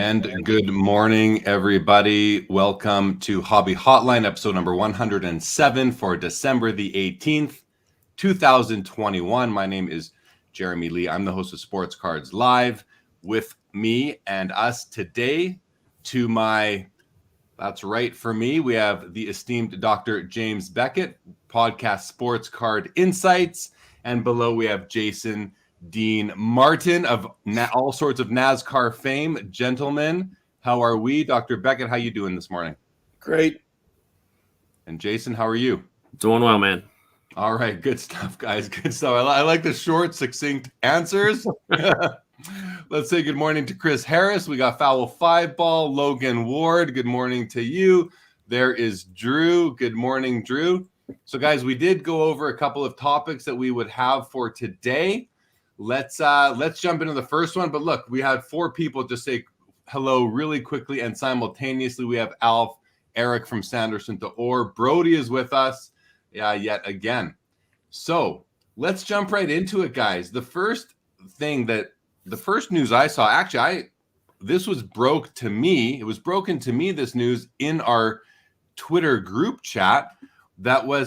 And good morning, everybody. Welcome to Hobby Hotline, episode number 107 for December the 18th, 2021. My name is Jeremy Lee. I'm the host of Sports Cards Live. With me and us today, that's right, for me, we have the esteemed Dr. James Beckett, podcast Sports Card Insights. And below we have Jason Dean Martin of all sorts of NASCAR fame. Gentlemen, how are we? Dr. Beckett, how you doing this morning? Great. And Jason, how are you? Doing well, man. All right, good stuff, guys. Good stuff. I like the short, succinct answers. Let's say good morning to Chris Harris. We got Foul 5 Ball, Logan Ward. Good morning to you. There is Drew. Good morning, Drew. So, guys, we did go over a couple of topics that we would have for today. Let's jump into the first one. But look, we had 4 people just say hello really quickly and simultaneously. We have Alf, Eric from Sanderson to Orr. Brody is with us yet again. So let's jump right into it, guys. The first news I saw, this was broke to me. It was broken to me, this news, in our Twitter group chat.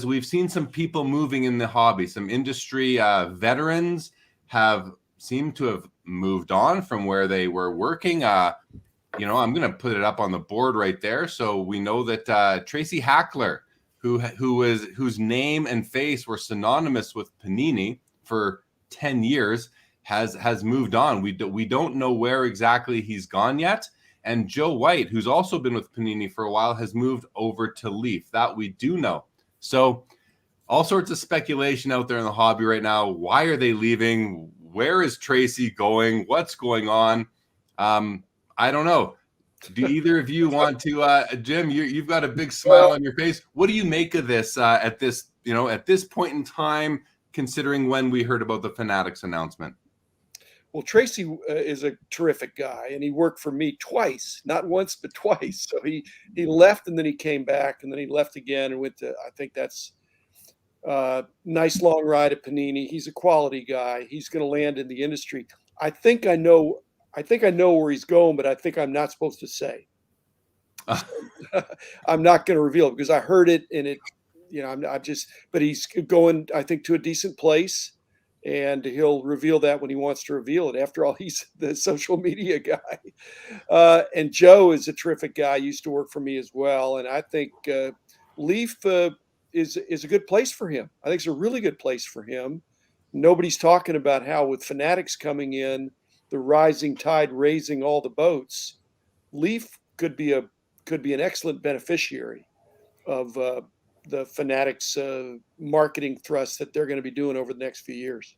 We've seen some people moving in the hobby. Some industry veterans have seemed to have moved on from where they were working. I'm going to put it up on the board right there. So we know that Tracy Hackler, whose name and face were synonymous with Panini for 10 years, has moved on. We don't know where exactly he's gone yet. And Joe White, who's also been with Panini for a while, has moved over to Leaf. That we do know. So all sorts of speculation out there in the hobby right now. Why are they leaving? Where is Tracy going? What's going on? I don't know. Do either of you want to, Jim? You've got a big smile on your face. What do you make of this at this point in time, considering when we heard about the Fanatics announcement? Well, Tracy is a terrific guy, and he worked for me twice, not once, but twice. So he left, and then he came back, and then he left again and went to, I think that's nice long ride at Panini. He's a quality guy. He's going to land in the industry. I think I know where he's going, but I think I'm not supposed to say. I'm not going to reveal it because I heard it, and but he's going, I think, to a decent place. And he'll reveal that when he wants to reveal it. After all, he's the social media guy. And Joe is a terrific guy. Used to work for me as well. And I think Leaf is a good place for him. I think it's a really good place for him. Nobody's talking about how with Fanatics coming in, the rising tide raising all the boats. Leaf could be an excellent beneficiary of the Fanatics marketing thrust that they're going to be doing over the next few years.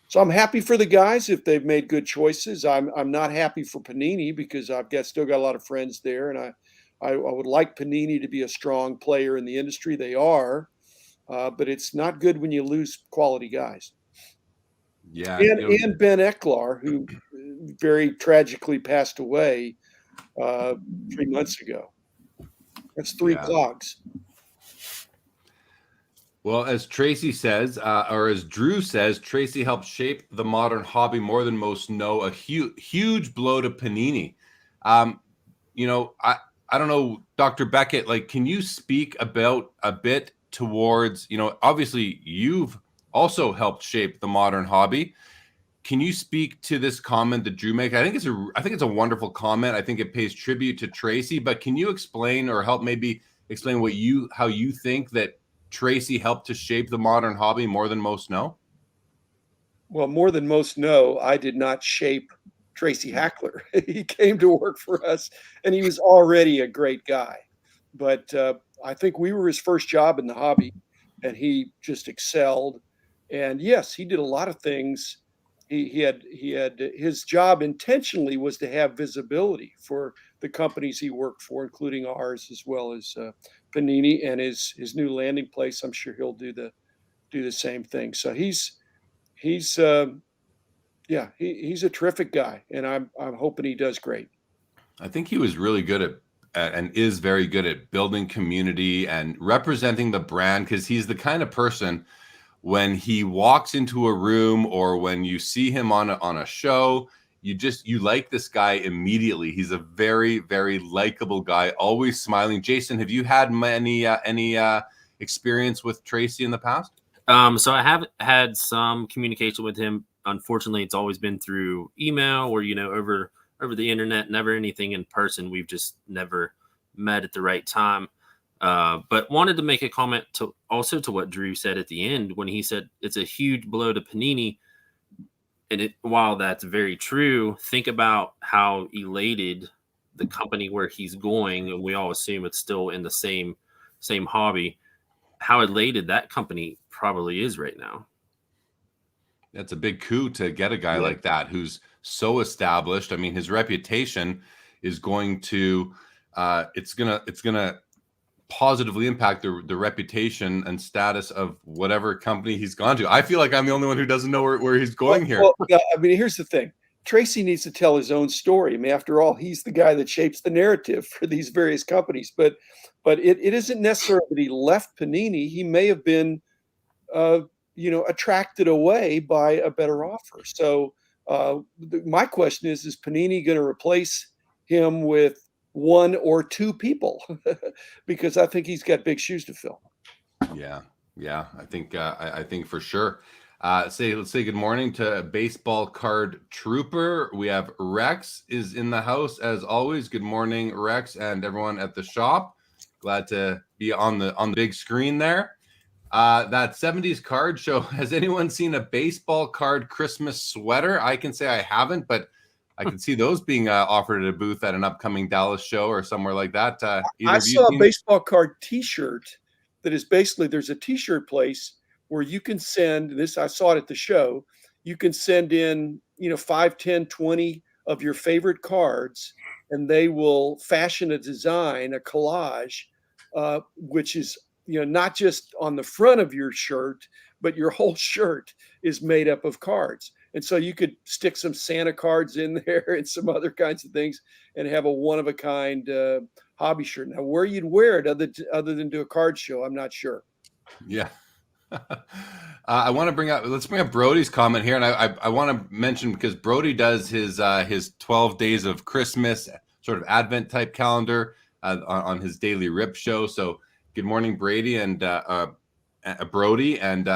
So I'm happy for the guys if they've made good choices. I'm not happy for Panini because I've still got a lot of friends there, and I would like Panini to be a strong player in the industry. They are, but it's not good when you lose quality guys. Yeah, and Ben Eklar, who very tragically passed away 3 months ago. That's 3 clogs. Well, as Tracy says, or as Drew says, Tracy helped shape the modern hobby more than most know. A huge blow to Panini. I don't know, Dr. Beckett, can you speak about a bit towards, obviously you've also helped shape the modern hobby. Can you speak to this comment that Drew made? I think it's a wonderful comment. I think it pays tribute to Tracy, but can you explain or help maybe explain how you think that Tracy helped to shape the modern hobby more than most know? Well, more than most know, I did not shape Tracy Hackler. He came to work for us, and he was already a great guy. But I think we were his first job in the hobby, and he just excelled. And yes, he did a lot of things. He had his job intentionally was to have visibility for the companies he worked for, including ours as well as Panini and his new landing place. I'm sure he'll do the same thing. So he's a terrific guy, and I'm hoping he does great. I think he was really good at and is very good at building community and representing the brand, because he's the kind of person, when he walks into a room or when you see him on a show, you like this guy immediately. He's a very, very likable guy, always smiling. Jason, have you had any experience with Tracy in the past? So I have had some communication with him. Unfortunately, it's always been through email or, over the internet, never anything in person. We've just never met at the right time. But wanted to make a comment to what Drew said at the end when he said it's a huge blow to Panini. And while that's very true, think about how elated the company where he's going, and we all assume it's still in the same hobby, how elated that company probably is right now. That's a big coup to get a guy like that who's so established. I mean, his reputation is going to it's gonna positively impact the reputation and status of whatever company he's gone to. I feel like I'm the only one who doesn't know where he's going here. Well, I mean, here's the thing. Tracy needs to tell his own story. I mean, after all, he's the guy that shapes the narrative for these various companies. But it isn't necessarily that he left Panini. He may have been, attracted away by a better offer. So my question is Panini going to replace him with one or two people? Because I think he's got big shoes to fill. Yeah. I think for sure. Let's say good morning to Baseball Card Trooper. We have Rex is in the house as always. Good morning, Rex, and everyone at the shop. Glad to be on the big screen there. That 70s card show. Has anyone seen a baseball card Christmas sweater? I can say I haven't, but I can see those being offered at a booth at an upcoming Dallas show or somewhere like that. I saw a baseball card T-shirt that is basically, there's a T-shirt place where you can send this. I saw it at the show. You can send in, 5, 10, 20 of your favorite cards, and they will fashion a design, a collage, which is, not just on the front of your shirt, but your whole shirt is made up of cards. And so you could stick some Santa cards in there and some other kinds of things and have a one-of-a-kind hobby shirt. Now, where you'd wear it other than to a card show, I'm not sure. Yeah. Let's bring up Brody's comment here. And I want to mention, because Brody does his 12 days of Christmas sort of Advent type calendar on his daily Rip show. So good morning, Brady and Brody, and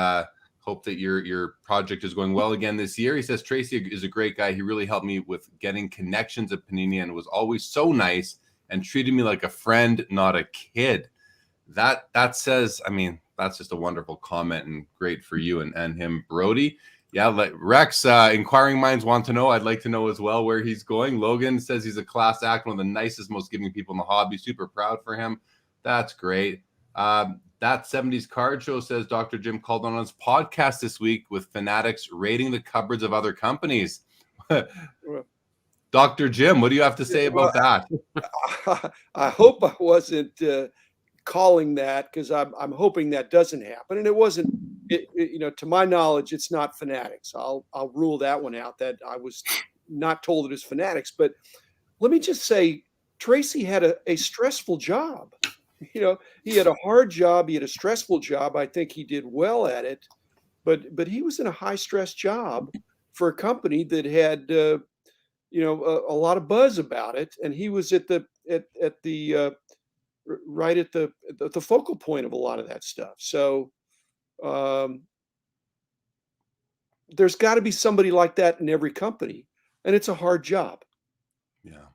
hope that your project is going well again this year. He says Tracy is a great guy. He really helped me with getting connections at Panini and was always so nice and treated me like a friend, not a kid. That says, I mean, that's just a wonderful comment and great for you and him, Brody. Yeah, Rex, inquiring minds want to know. I'd like to know as well where he's going. Logan says he's a class act, one of the nicest, most giving people in the hobby. Super proud for him. That's great. That 70s card show says Dr. Jim called on his podcast this week with fanatics rating the cupboards of other companies. Dr. Jim, what do you have to say about that? I hope I wasn't calling that, because I'm hoping that doesn't happen. And it wasn't, to my knowledge, it's not fanatics. I'll rule that one out, that I was not told it was fanatics. But let me just say, Tracy had a stressful job. He had a hard job. He had a stressful job. I think he did well at it, but he was in a high stress job for a company that had, a lot of buzz about it. And he was at the focal point of a lot of that stuff. So there's got to be somebody like that in every company, and it's a hard job. Yeah.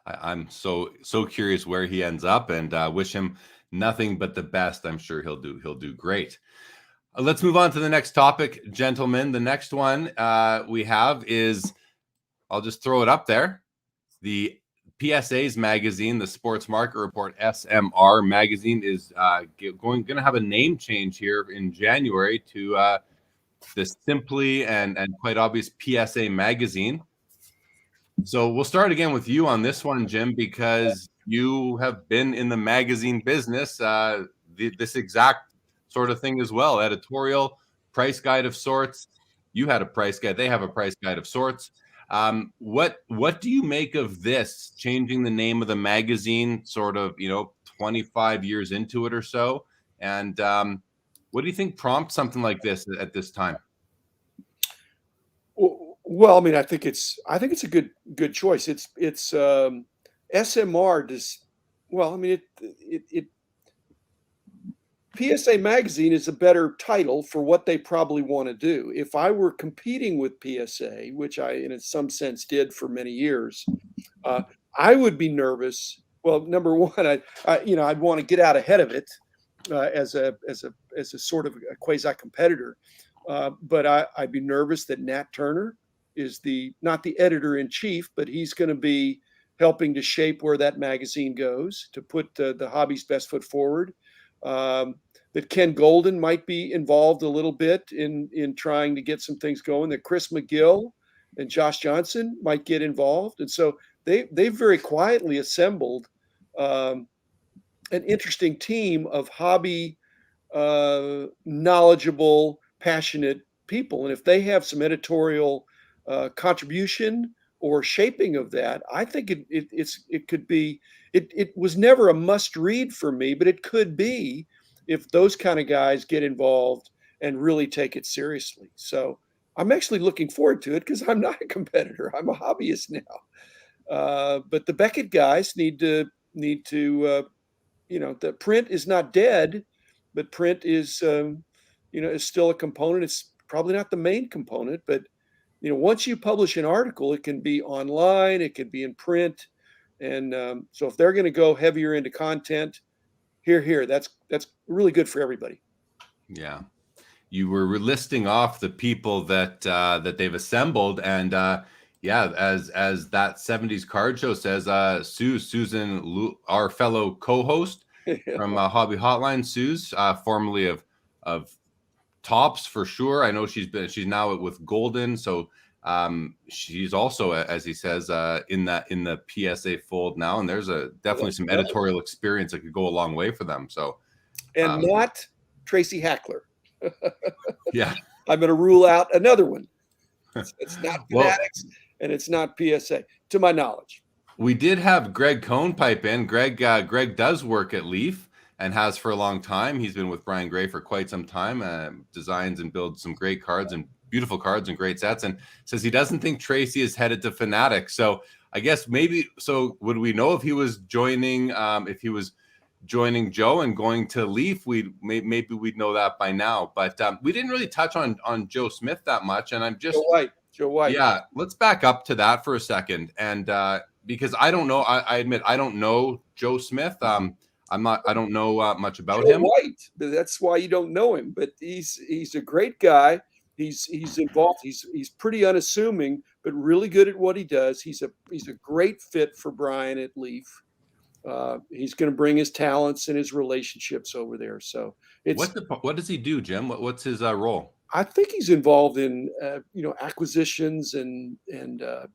I'm so curious where he ends up, and wish him nothing but the best. I'm sure he'll do great. Let's move on to the next topic, gentlemen. The next one we have is, I'll just throw it up there. The PSA's magazine, the Sports Market Report, SMR magazine, is going to have a name change here in January to the Simply and quite obvious PSA magazine. So we'll start again with you on this one, Jim, because you have been in the magazine business, this exact sort of thing as well. Editorial, price guide of sorts. You had a price guide. They have a price guide of sorts. What do you make of this changing the name of the magazine, sort of, 25 years into it or so? And what do you think prompts something like this at this time? Well, I mean, I think it's a good choice. It's SMR does well. I mean, it PSA Magazine is a better title for what they probably want to do. If I were competing with PSA, which I, in some sense, did for many years, uh, I would be nervous. Well, number one, I'd want to get out ahead of it as a sort of a quasi competitor. But I'd be nervous that Nat Turner is not the editor in chief, but he's going to be helping to shape where that magazine goes, to put the hobby's best foot forward. That Ken Golden might be involved a little bit in trying to get some things going. That Chris McGill and Josh Johnson might get involved, and so they very quietly assembled an interesting team of hobby knowledgeable, passionate people. And if they have some editorial contribution or shaping of that, I think it could be. It was never a must read for me, but it could be if those kind of guys get involved and really take it seriously. So I'm actually looking forward to it because I'm not a competitor. I'm a hobbyist now. But the Beckett guys need to the print is not dead, but print is is still a component. It's probably not the main component, but once you publish an article, it can be online, it can be in print, and so if they're going to go heavier into content, here, that's really good for everybody. Yeah, you were listing off the people that they've assembled, and yeah, as that 70s card show says, Susan, our fellow co-host from Hobby Hotline, Suze, formerly of Tops for sure. I know she's now with Golden, so she's also, as he says, in the PSA fold now, and there's definitely some editorial experience that could go a long way for them. So, and not Tracy Hackler. Yeah, I'm going to rule out another one. It's not Fanatics, and it's not PSA, to my knowledge. We did have Greg Cohn pipe in. Greg does work at Leaf and has for a long time. He's been with Brian Gray for quite some time. Designs and builds some great cards and beautiful cards and great sets, and says he doesn't think Tracy is headed to Fanatics. So I guess maybe. So would we know if he was joining? If he was joining Joe and going to Leaf, maybe we'd know that by now. But we didn't really touch on Joe Smith that much, and I'm just Joe White. Yeah, let's back up to that for a second, and because I don't know, I admit I don't know Joe Smith. I don't know much about Joe him. White, that's why you don't know him. But he's a great guy. He's involved. He's pretty unassuming, but really good at what he does. He's a great fit for Brian at Leaf. He's going to bring his talents and his relationships over there. So what does he do, Jim? What's his role? I think he's involved in acquisitions and a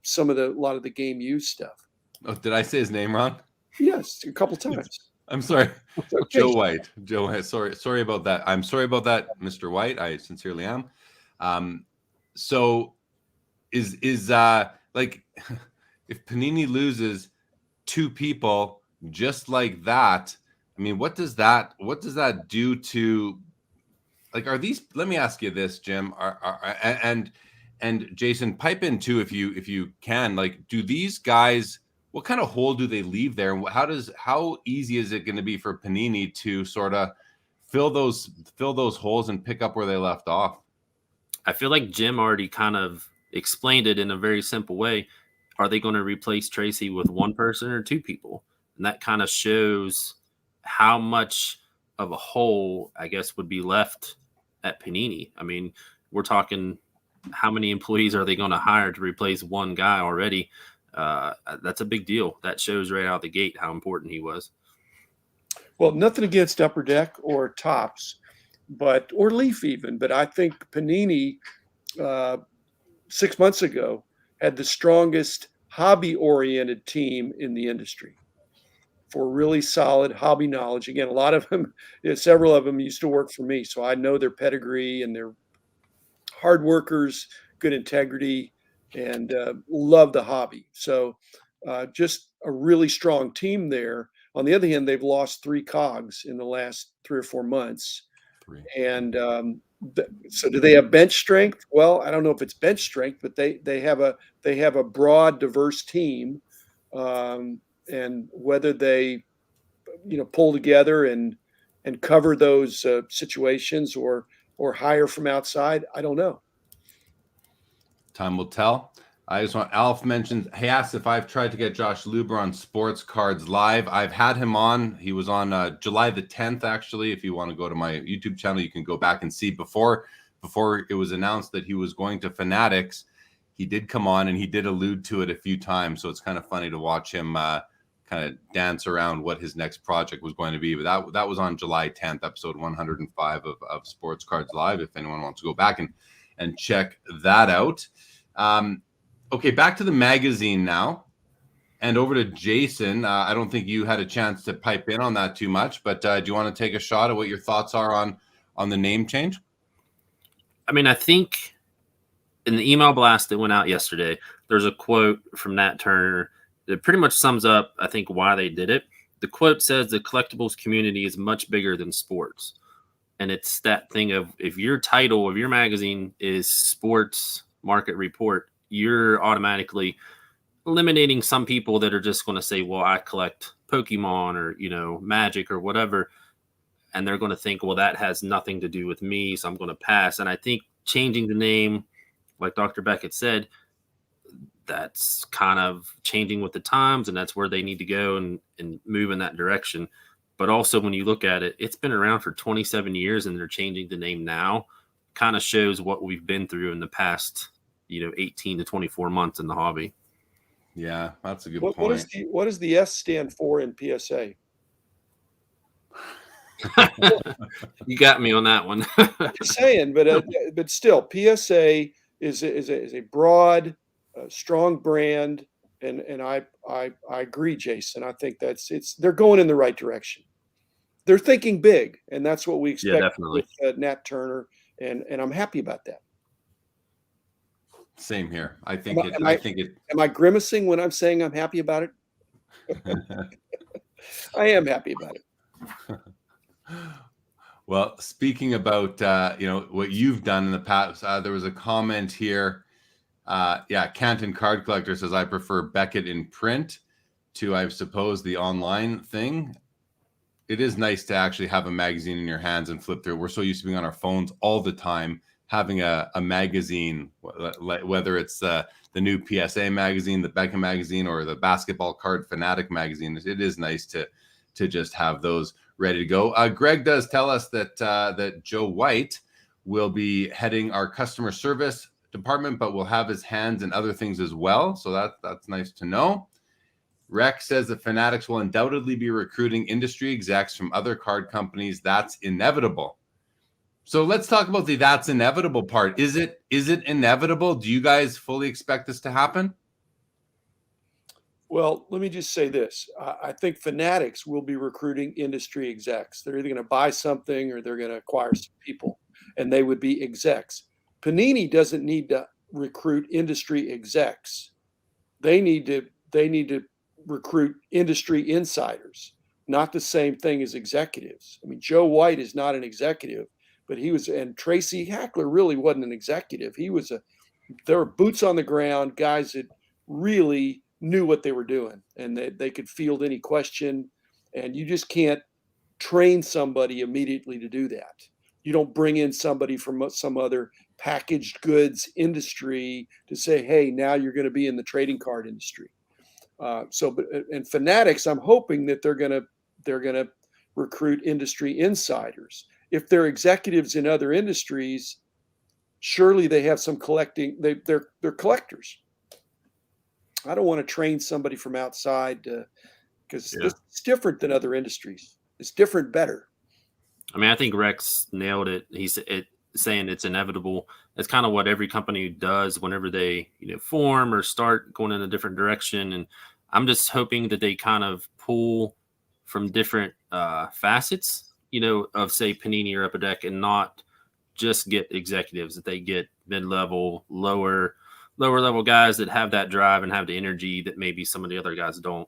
lot of the game use stuff. Oh, did I say his name wrong? Yes, a couple times. I'm sorry. Okay. Joe White. Sorry about that. I'm sorry about that, Mr. White. I sincerely am. So is like if Panini loses two people just like that, I mean, what does that do to, like, are these, let me ask you this, Jim, and Jason, pipe in too if you can, like, do these guys, what kind of hole do they leave there, and how easy is it going to be for Panini to sort of fill those holes and pick up where they left off? I feel like Jim already kind of explained it in a very simple way. Are they going to replace Tracy with one person or two people? And that kind of shows how much of a hole, I guess, would be left at Panini. I mean, we're talking, how many employees are they going to hire to replace one guy already? That's a big deal. That shows right out the gate how important he was. Well, nothing against Upper Deck or Tops, or Leaf even, but I think Panini 6 months ago had the strongest hobby-oriented team in the industry for really solid hobby knowledge. Again, a lot of them, several of them used to work for me, so I know their pedigree, and they're hard workers, good integrity, and love the hobby. So just a really strong team there. On the other hand, they've lost 3 cogs in the last 3 or 4 months. And So do they have bench strength? Well, I don't know if it's bench strength, but they have a broad, diverse team, and whether they pull together and cover those situations or hire from outside, I don't know. Time will tell. I just want Alf mentioned, he asked if I've tried to get Josh Luber on Sports Cards Live. I've had him on. He was on July the 10th, actually. If you want to go to my YouTube channel, you can go back and see before it was announced that he was going to Fanatics. He did come on and he did allude to it a few times. So it's kind of funny to watch him kind of dance around what his next project was going to be. But that was on July 10th, episode 105 of Sports Cards Live, if anyone wants to go back and check that out. Okay, back to the magazine now, and over to Jason. I don't think you had a chance to pipe in on that too much, but do you want to take a shot at what your thoughts are on the name change? I mean, I think in the email blast that went out yesterday, there's a quote from Nat Turner that pretty much sums up, I think, why they did it. The quote says the collectibles community is much bigger than sports. And it's that thing of, if your title of your magazine is Sports Market Report, you're automatically eliminating some people that are just going to say, well, I collect Pokemon or, Magic or whatever. And they're going to think, well, that has nothing to do with me, so I'm going to pass. And I think changing the name, like Dr. Beckett said, that's kind of changing with the times, and that's where they need to go and move in that direction. But also, when you look at it, it's been around for 27 years, and they're changing the name now. Kind of shows what we've been through in the past, 18 to 24 months in the hobby. Yeah, that's a good point. What does the S stand for in PSA? You got me on that one. I'm just saying, but still, PSA is a broad, strong brand, and I agree, Jason. I think they're going in the right direction. They're thinking big, and that's what we expect definitely. with Nat Turner, and I'm happy about that. Same here. I think Am I grimacing when I'm saying I'm happy about it? I am happy about it. Well, speaking about what you've done in the past, there was a comment here. Canton Card Collector says, I prefer Beckett in print to, I suppose, the online thing. It is nice to actually have a magazine in your hands and flip through. We're so used to being on our phones all the time. Having a magazine, whether it's the new PSA magazine, the Beckett magazine, or the Basketball Card Fanatic magazine, it is nice to just have those ready to go. Greg does tell us that Joe White will be heading our customer service department, but will have his hands in other things as well. So that's nice to know. Rex says that Fanatics will undoubtedly be recruiting industry execs from other card companies. That's inevitable. So let's talk about that's inevitable part. Is it inevitable? Do you guys fully expect this to happen? Well, let me just say this. I think Fanatics will be recruiting industry execs. They're either going to buy something or they're going to acquire some people, and they would be execs. Panini doesn't need to recruit industry execs. They need to recruit industry insiders, not the same thing as executives. I mean, Joe White is not an executive, but and Tracy Hackler really wasn't an executive. There were boots on the ground, guys that really knew what they were doing, and they could field any question, and you just can't train somebody immediately to do that. You don't bring in somebody from some other packaged goods industry to say, hey, now you're going to be in the trading card industry. And Fanatics, I'm hoping that they're going to recruit industry insiders. If they're executives in other industries, surely they have some collecting. They're collectors. I don't want to train somebody from outside because it's different than other industries. It's different, better. I mean, I think Rex nailed it. He's saying it's inevitable. It's kind of what every company does whenever they form or start going in a different direction. And I'm just hoping that they kind of pull from different facets, of say Panini or Upper Deck, and not just get executives, that they get mid-level, lower level guys that have that drive and have the energy that maybe some of the other guys don't.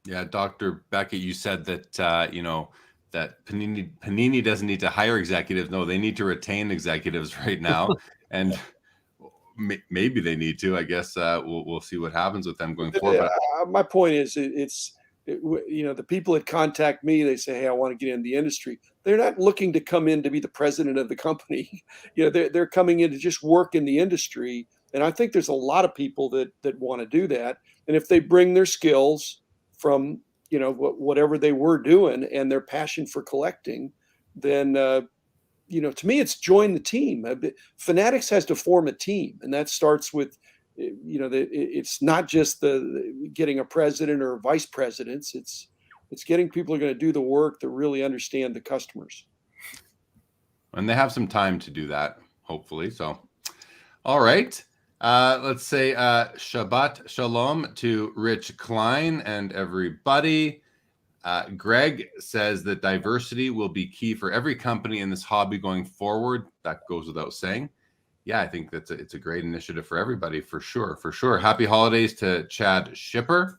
Yeah, Dr. Beckett, you said that that Panini doesn't need to hire executives. No, they need to retain executives right now, and maybe they need to. I guess we'll see what happens with them going forward. But My point is, the people that contact me, they say, "Hey, I want to get in the industry." They're not looking to come in to be the president of the company. They're coming in to just work in the industry. And I think there's a lot of people that want to do that. And if they bring their skills from whatever they were doing and their passion for collecting, then to me, it's join the team. Fanatics has to form a team, and that starts with it's not just the getting a president or vice presidents. It's getting people who are going to do the work that really understand the customers. And they have some time to do that, hopefully. So, all right. Let's say Shabbat Shalom to Rich Klein and everybody. Greg says that diversity will be key for every company in this hobby going forward. That goes without saying. Yeah, I think it's a great initiative for everybody, for sure. Happy holidays to Chad Shipper.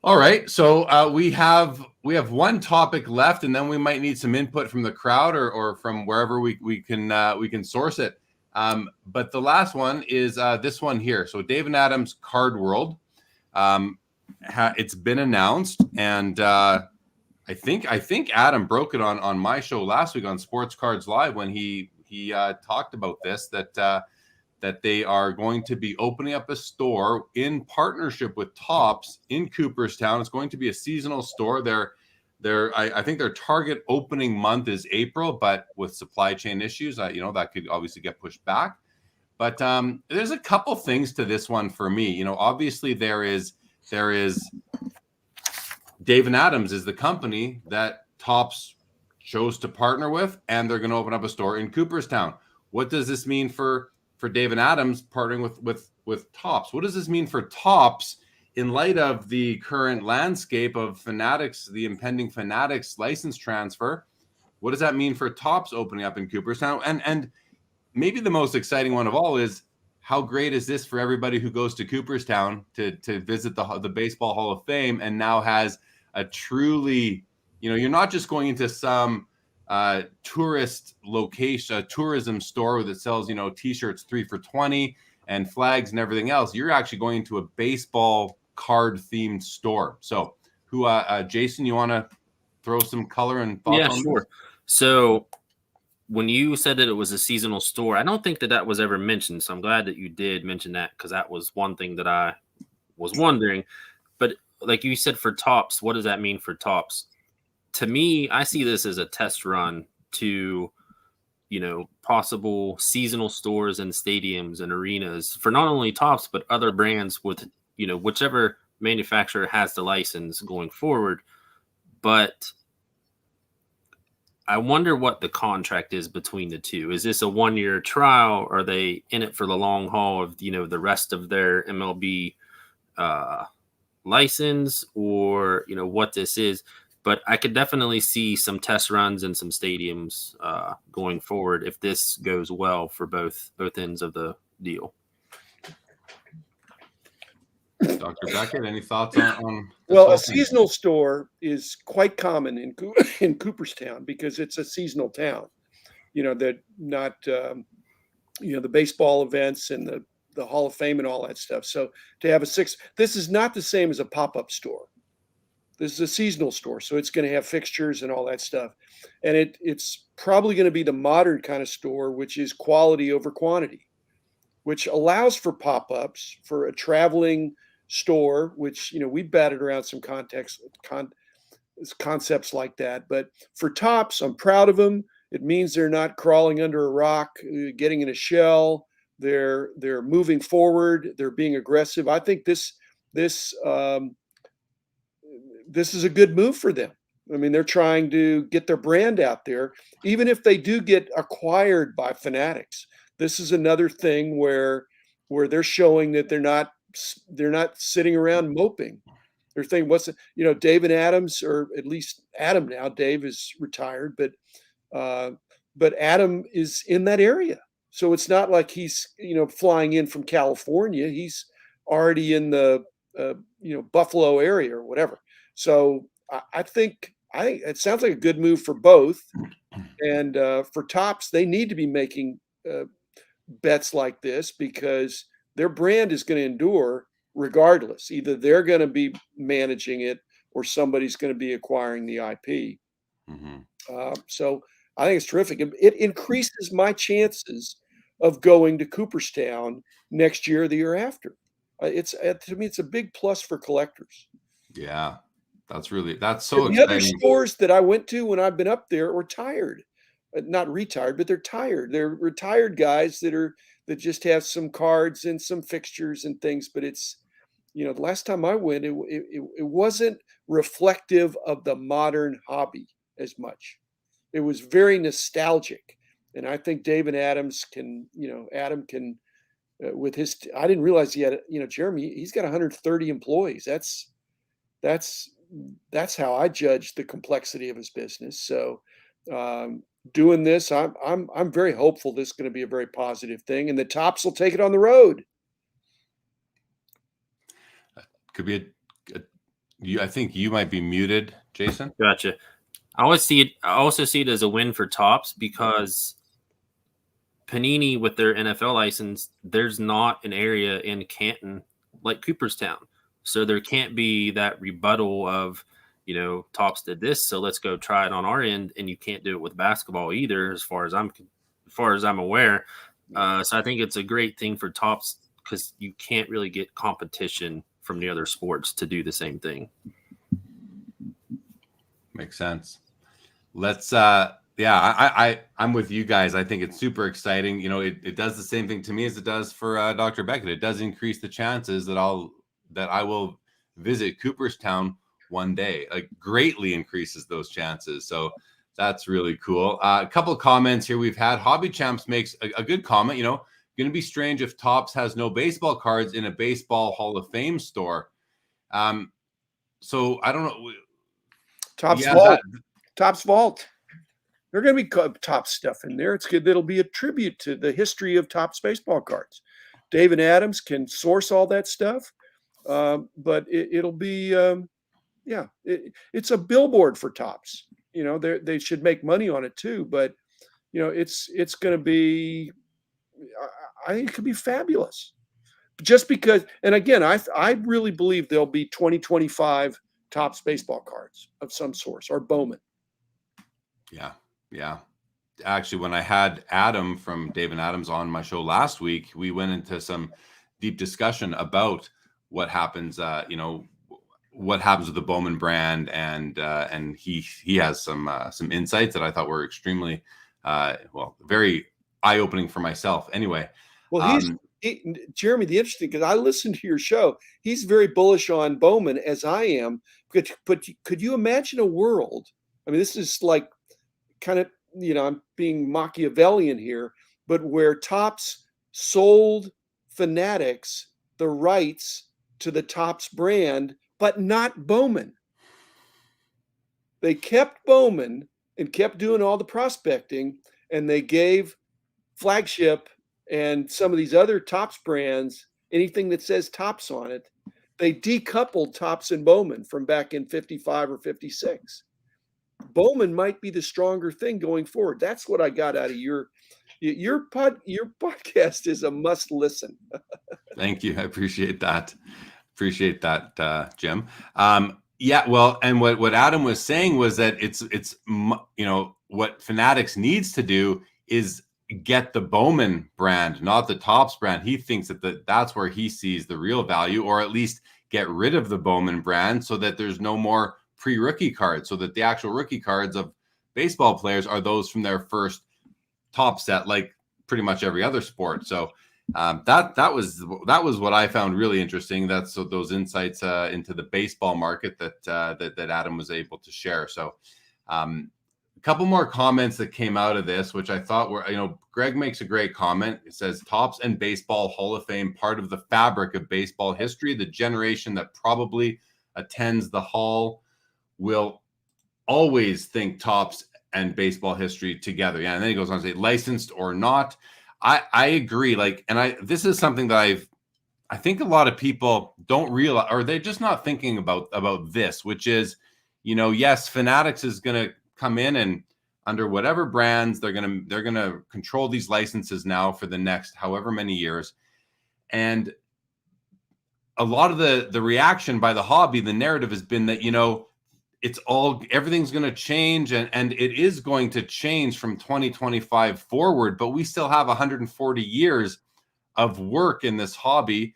All right, so we have one topic left, and then we might need some input from the crowd or from wherever we can source it. But the last one is this one here. So Dave and Adam's Card World. It's been announced, and I think Adam broke it on my show last week on Sports Cards Live when he talked about this, that they are going to be opening up a store in partnership with Topps in Cooperstown. It's going to be a seasonal store. I think their target opening month is April, but with supply chain issues, that could obviously get pushed back. But there's a couple things to this one for me. Obviously there is Dave and Adams is the company that Topps chose to partner with, and they're going to open up a store in Cooperstown. What does this mean for Dave and Adams partnering with Topps? What does this mean for Topps in light of the current landscape of Fanatics, the impending Fanatics license transfer? What does that mean for Topps opening up in Cooperstown? And maybe the most exciting one of all is, how great is this for everybody who goes to Cooperstown to visit the Baseball Hall of Fame and now has a truly, you're not just going into some tourist location, a tourism store that sells, T-shirts 3 for $20 and flags and everything else. You're actually going to a baseball card themed store. So, Jason, you want to throw some color and thoughts on sure. this? So, when you said that it was a seasonal store, I don't think that was ever mentioned. So I'm glad that you did mention that, because that was one thing that I was wondering. But like you said, for Topps, what does that mean for Topps? To me, I see this as a test run to, possible seasonal stores and stadiums and arenas for not only Topps, but other brands with, whichever manufacturer has the license going forward. But I wonder what the contract is between the two. Is this a 1-year trial? Are they in it for the long haul of, the rest of their MLB license, or, what this is? But I could definitely see some test runs and some stadiums going forward if this goes well for both ends of the deal. Dr. Beckett, any thoughts on Well, a seasonal store is quite common in Cooperstown because it's a seasonal town. That not the baseball events and the Hall of Fame and all that stuff. So to have this is not the same as a pop-up store. This is a seasonal store, so it's going to have fixtures and all that stuff. And it's probably going to be the modern kind of store, which is quality over quantity, which allows for pop-ups, for a traveling store, which, we batted around some concepts like that. But for Topps, I'm proud of them. It means they're not crawling under a rock, getting in a shell. They're moving forward. They're being aggressive. I think this is a good move for them. I mean, they're trying to get their brand out there, even if they do get acquired by Fanatics. This is another thing where they're showing that they're not sitting around moping. They're thinking, Dave and Adams, or at least Adam now. Dave is retired, but Adam is in that area. So it's not like he's, flying in from California. He's already in the, Buffalo area or whatever. So I think I think it sounds like a good move for both. And for Topps, they need to be making bets like this because their brand is going to endure regardless. Either they're going to be managing it or somebody's going to be acquiring the IP. So I think it's terrific. It increases my chances of going to Cooperstown next year or the year after. To me, it's a big plus for collectors. Yeah, that's so The exciting. other stores that I went to when I've been up there are tired. Not retired, but they're tired. They're retired guys that just have some cards and some fixtures and things. But it's, the last time I went, it wasn't reflective of the modern hobby as much. It was very nostalgic, and I think David Adams can, Adam can, with his. I didn't realize he had, Jeremy. He's got 130 employees. That's how I judge the complexity of his business. So. Doing this, I'm very hopeful this is going to be a very positive thing, and the Topps will take it on the road. Could be I think you might be muted, Jason. Gotcha. I also see it as a win for Topps because Panini, with their NFL license, there's not an area in Canton like Cooperstown, so there can't be that rebuttal of, Topps did this, so let's go try it on our end. And you can't do it with basketball either, as far as I'm aware. So I think it's a great thing for Topps because you can't really get competition from the other sports to do the same thing. Makes sense. Let's I'm with you guys. I think it's super exciting. It does the same thing to me as it does for Dr. Beckett. It does increase the chances that I will visit Cooperstown one day. Like, greatly increases those chances. So that's really cool. A couple of comments here we've had. Hobby Champs makes a good comment. Going to be strange if Topps has no baseball cards in a baseball Hall of Fame store. So I don't know. Topps Vault. Topps Vault. There's going to be Topps stuff in there. It's good. It'll be a tribute to the history of Topps baseball cards. David Adams can source all that stuff, but it'll be. It's a billboard for Topps. They should make money on it too, but it's going to be. I think it could be fabulous, just because. And again, I really believe there'll be 2025 Topps baseball cards of some sort, or Bowman. Yeah. Actually, when I had Adam from David Adams on my show last week, we went into some deep discussion about what happens. What happens with the Bowman brand, and he has some insights that I thought were extremely very eye-opening for myself. Anyway, well, Jeremy, the interesting, because I listened to your show, he's very bullish on Bowman, as I am. But could you imagine a world? I mean, this is like kind of, I'm being Machiavellian here, but where Topps sold Fanatics the rights to the Topps brand, but not Bowman. They kept Bowman and kept doing all the prospecting, and they gave Flagship and some of these other Topps brands anything that says Topps on it. They decoupled Topps and Bowman from back in 55 or 56. Bowman might be the stronger thing going forward. That's what I got out of your podcast is a must listen. Thank you. I appreciate that. Jim. Well, and what Adam was saying was that it's what Fanatics needs to do is get the Bowman brand, not the Topps brand. He thinks that's where he sees the real value, or at least get rid of the Bowman brand so that there's no more pre-rookie cards, so that the actual rookie cards of baseball players are those from their first top set, like pretty much every other sport. So that was what I found really interesting. That's those insights into the baseball market that Adam was able to share. So a couple more comments that came out of this, which I thought were, Greg makes a great comment. It says Topps and Baseball Hall of Fame, part of the fabric of baseball history. The generation that probably attends the hall will always think Topps and baseball history together. Yeah. And then he goes on to say, licensed or not. I agree. This is something that I think a lot of people don't realize, or they're just not thinking about this, which is, yes, Fanatics is going to come in and under whatever brands they're going to control these licenses now for the next however many years. And a lot of the reaction by the hobby, the narrative has been that, everything's going to change, and it is going to change from 2025 forward, but we still have 140 years of work in this hobby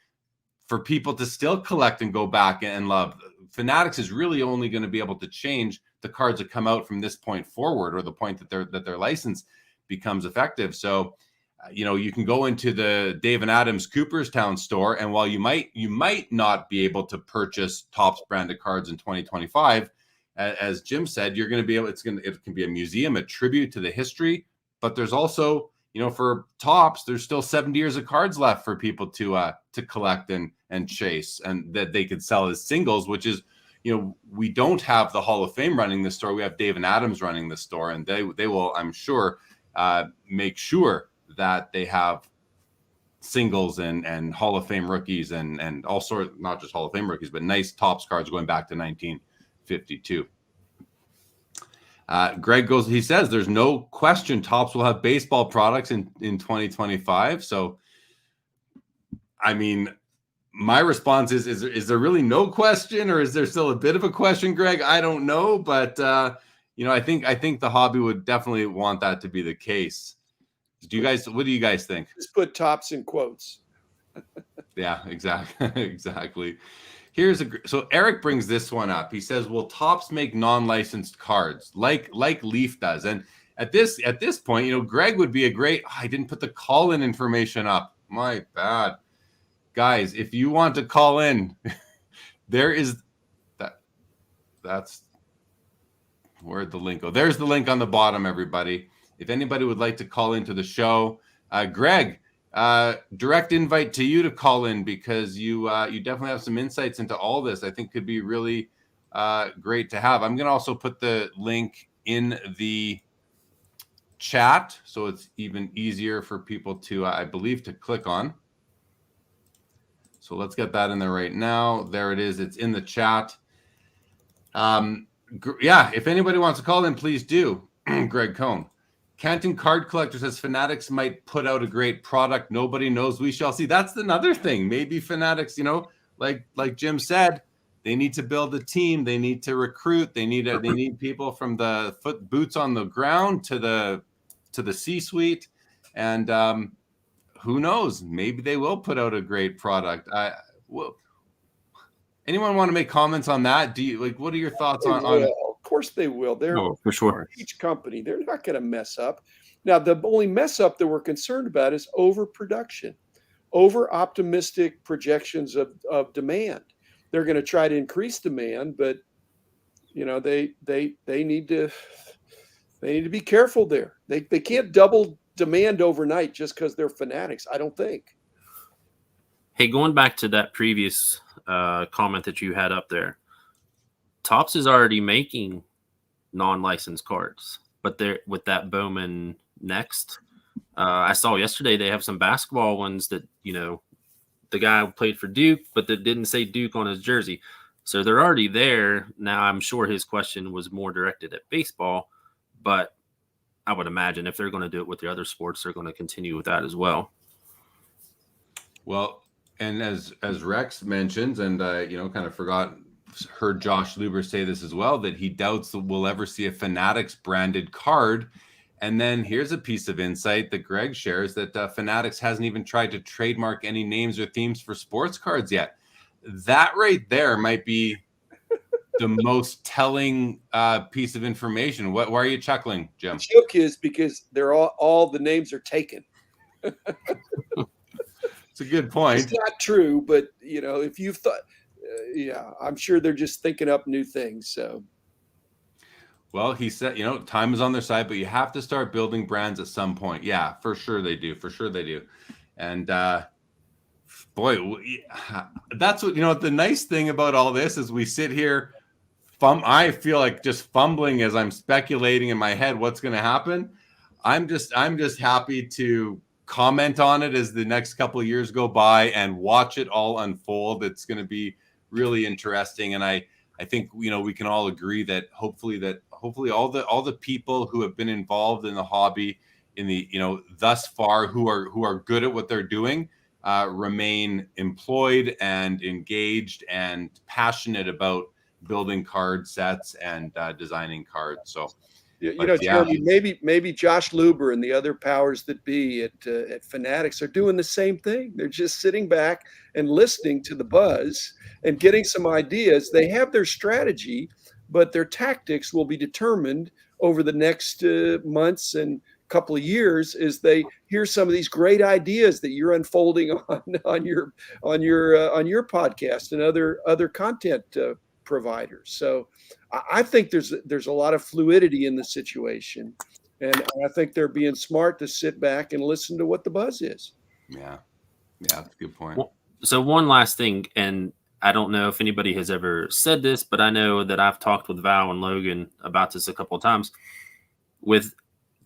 for people to still collect and go back and love. Fanatics is really only going to be able to change the cards that come out from this point forward, or the point that their license becomes effective. So, you can go into the Dave and Adams Cooperstown store, and while you might not be able to purchase Topps branded cards in 2025, as Jim said, you're going to be able. It can be a museum, a tribute to the history, but there's also, for Topps, there's still 70 years of cards left for people to collect and chase, and that they could sell as singles, which is, we don't have the Hall of Fame running this store. We have Dave and Adams running the store, and they will, I'm sure, make sure that they have singles and Hall of Fame rookies and all sorts, not just Hall of Fame rookies, but nice Topps cards going back to 1952. Greg he says there's no question Topps will have baseball products in 2025. So, I mean, my response is there really no question, or is there still a bit of a question, Greg? I don't know, but I think the hobby would definitely want that to be the case. What do you guys think? Just put Topps in quotes. Yeah, exactly. So Eric brings this one up. He says, "Will Topps make non-licensed cards like Leaf does?" And at this point, Greg would be a great. I didn't put the call-in information up. My bad, guys. If you want to call in, there is that. That's where'd the link go? There's the link on the bottom, everybody. If anybody would like to call into the show, Greg, direct invite to you to call in, because you definitely have some insights into all this. I think could be really great to have. I'm going to also put the link in the chat, so it's even easier for people to, I believe, to click on. So let's get that in there right now. There it is. It's in the chat. Yeah, if anybody wants to call in, please do. Greg Cohn. Canton Card Collector says Fanatics might put out a great product. Nobody knows. We shall see. That's another thing. Maybe Fanatics, like Jim said, they need to build a team. They need to recruit. They need people from the boots on the ground to the C-suite. And who knows? Maybe they will put out a great product. Anyone want to make comments on that? What are your thoughts on? Of course they will. They're for sure. Each company, they're not going to mess up. Now, the only mess up that we're concerned about is overproduction, over optimistic projections of demand. They're going to try to increase demand, but they need to be careful there. They can't double demand overnight just because they're Fanatics, I don't think. Hey, going back to that previous comment that you had up there, Topps is already making non-licensed cards, but they're with that Bowman Next. I saw yesterday they have some basketball ones that, the guy played for Duke, but that didn't say Duke on his jersey. So they're already there. Now, I'm sure his question was more directed at baseball, but I would imagine if they're going to do it with the other sports, they're going to continue with that as well. Well, and as Rex mentions, and kind of heard Josh Luber say this as well, that he doubts that we'll ever see a Fanatics branded card. And then here's a piece of insight that Greg shares, that Fanatics hasn't even tried to trademark any names or themes for sports cards yet. That right there might be the most telling piece of information. Why are you chuckling, Jim? The joke is because they're all the names are taken. It's a good point. It's not true, but if you've thought, I'm sure they're just thinking up new things. So, well, he said, time is on their side, but you have to start building brands at some point. Yeah, for sure they do. And boy, that's what, the nice thing about all this is we sit here. I feel like just fumbling as I'm speculating in my head what's going to happen. I'm just happy to comment on it as the next couple of years go by and watch it all unfold. It's going to be really interesting. And I think, we can all agree that hopefully all the people who have been involved in the hobby in the, thus far, who are good at what they're doing, remain employed and engaged and passionate about building card sets and designing cards. So, Jeremy, maybe Josh Luber and the other powers that be at Fanatics are doing the same thing. They're just sitting back and listening to the buzz and getting some ideas. They have their strategy, but their tactics will be determined over the next months and couple of years as they hear some of these great ideas that you're unfolding on your podcast and other content providers. So I think there's a lot of fluidity in the situation, and I think they're being smart to sit back and listen to what the buzz is. Yeah, that's a good point. So one last thing, and I don't know if anybody has ever said this, but I know that I've talked with Val and Logan about this a couple of times. With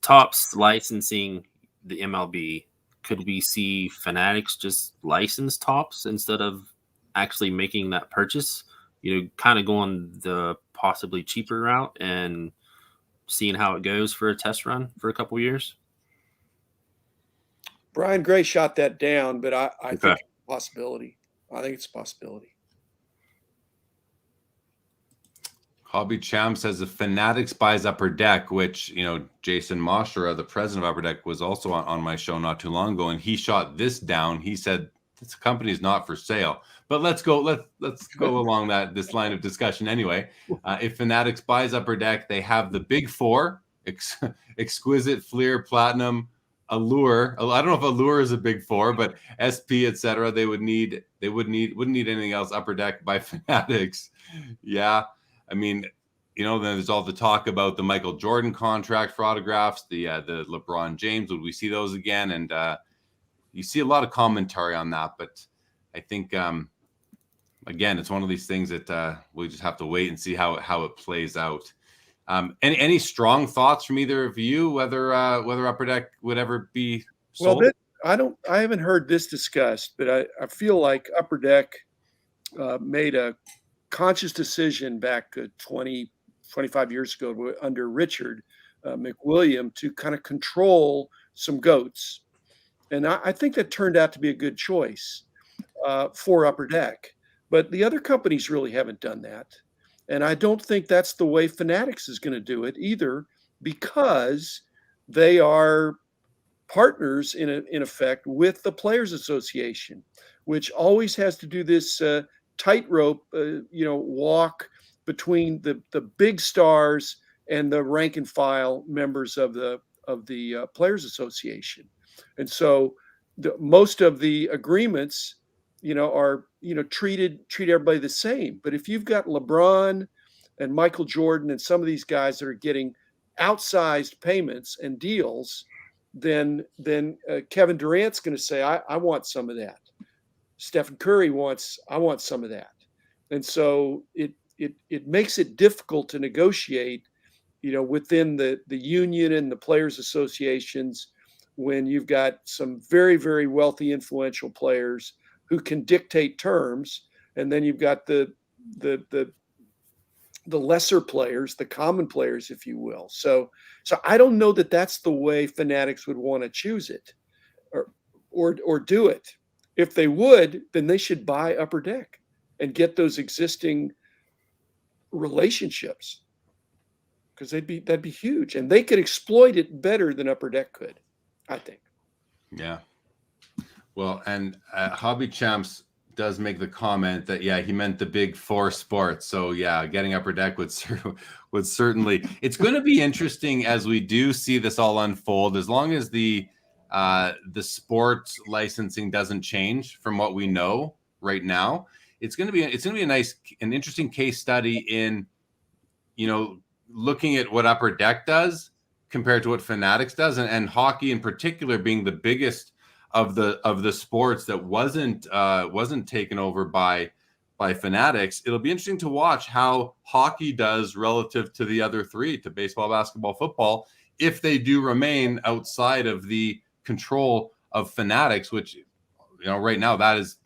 Topps licensing the MLB, could we see Fanatics just license Topps instead of actually making that purchase? Kind of going the possibly cheaper route and seeing how it goes for a test run for a couple of years? Brian Gray shot that down, but I think it's a possibility. I think it's a possibility. Hobby Champ says if Fanatics buys Upper Deck, which, Jason Moshera, the president of Upper Deck, was also on my show not too long ago, and he shot this down. He said this company is not for sale. But let's go along this line of discussion anyway. If Fanatics buys Upper Deck, they have the big four: Exquisite, Fleer, Platinum, Allure. I don't know if Allure is a big four, but SP, etc. They wouldn't need anything else. Upper Deck by Fanatics. Yeah. I mean, then there's all the talk about the Michael Jordan contract for autographs, the LeBron James. Would we see those again? And you see a lot of commentary on that, but I think again, it's one of these things that we just have to wait and see how it plays out. Any strong thoughts from either of you whether Upper Deck would ever be sold? Well, I haven't heard this discussed, but I feel like Upper Deck made a conscious decision back 25 years ago under Richard McWilliam to kind of control some goats. And I think that turned out to be a good choice for Upper Deck. But the other companies really haven't done that. And I don't think that's the way Fanatics is going to do it either, because they are partners in effect with the Players Association, which always has to do this tightrope, walk between the big stars and the rank and file members of the Players Association. And so most of the agreements, are, treat everybody the same. But if you've got LeBron and Michael Jordan and some of these guys that are getting outsized payments and deals, then Kevin Durant's going to say, I want some of that. Stephen Curry I want some of that. And so it makes it difficult to negotiate, within the union and the players associations, when you've got some very, very wealthy, influential players who can dictate terms. And then you've got the lesser players, the common players, if you will. So I don't know that that's the way Fanatics would want to choose it or do it. If they would, then they should buy Upper Deck and get those existing relationships, because that'd be huge, and they could exploit it better than Upper Deck could, I think. Yeah. Well, and Hobby Champs does make the comment that he meant the big four sports. So getting Upper Deck would certainly. It's going to be interesting as we do see this all unfold. As long as the sports licensing doesn't change from what we know right now, it's going to be an interesting case study in, looking at what Upper Deck does compared to what Fanatics does, and hockey in particular being the biggest of the sports that wasn't taken over by Fanatics. It'll be interesting to watch how hockey does relative to the other three, to baseball, basketball, football, if they do remain outside of the control of Fanatics, which right now that is